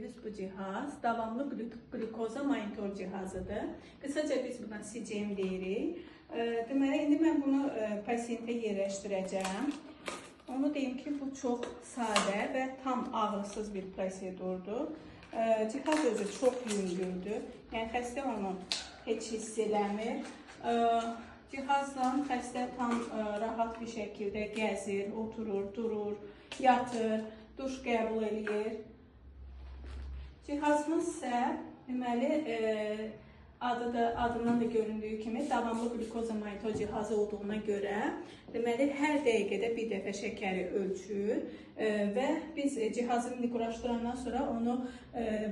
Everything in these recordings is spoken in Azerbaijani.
gördüyünüz bu cihaz davamlı glukoza monitor cihazıdır. Kısaca biz buna CGM deyirik. Deməli, indi mən bunu pasiyentə yerləşdirəcəm. Onu deyim ki, bu çox sadə və tam ağrısız bir prosedurdur. Cihaz özü çox yüngüldür. Yəni, xəstə onu heç hiss eləmir. Cihazla xəstə tam rahat bir şəkildə gəzir, oturur, durur, yatır, duş qəbul edir. Cihazımız isə deməli adından da göründüyü kimi davamlı glukoza monitor cihazı olduğuna görə deməli hər dəqiqədə bir dəfə şəkəri ölçür və biz cihazı indi quraşdırandan sonra onu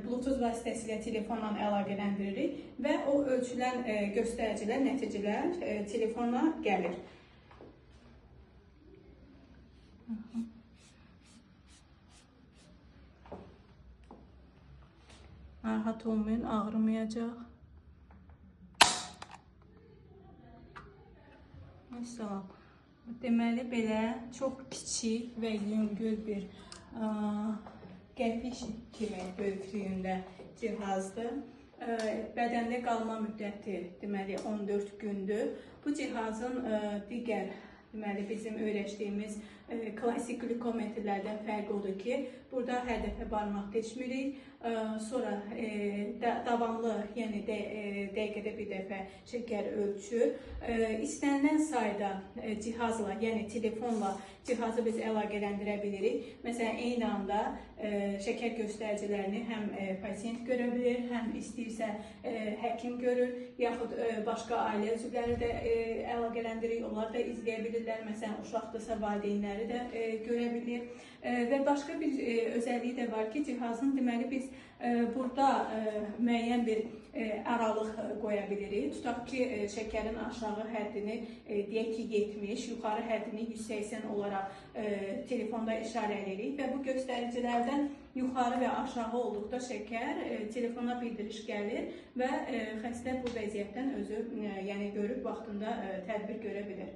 Bluetooth vasitəsilə telefonla əlaqələndiririk və o ölçülən göstəricilər, nəticələr telefona gəlir. Narahat olmayın, ağrımayacaq. Məsələn, deməli belə çox kiçik və yüngül bir qəpik kimi böyüklüyündə cihazdır. Bədəndə qalma müddəti deməli 14 gündür. Bu cihazın digər deməli bizim öyrəşdiyimiz klassik glikometrlərdən fərqi odur ki, burada hər dəfə barmaq deşmirik, sonra davamlı, yəni dəqiqədə bir dəfə şəkər ölçür. İstənilən sayda cihazla, yəni telefonla cihazı biz əlaqələndirə bilirik. Məsələn, eyni anda şəkər göstəricilərini həm pasiyent görə bilir, həm istəyirsə həkim görür, yaxud başqa ailə üzvləri də əlaqələndirir, onlar da izləyə bilirlər. Məsələn, uşaqdırsa valideynləri də görə bilir. Və başqa bir özəlliyi də var ki, cihazın deməli biz burada müəyyən bir aralıq qoya bilirik. Tutaq ki, şəkərin aşağı həddini deyək ki 70, yuxarı həddini 180 olaraq telefonda işarə edirik və bu göstəricilərdən yuxarı və aşağı olduqda şəkər telefona bildiriş gəlir və xəstə bu vəziyyətdən özü yəni görüb vaxtında tədbir görə bilir.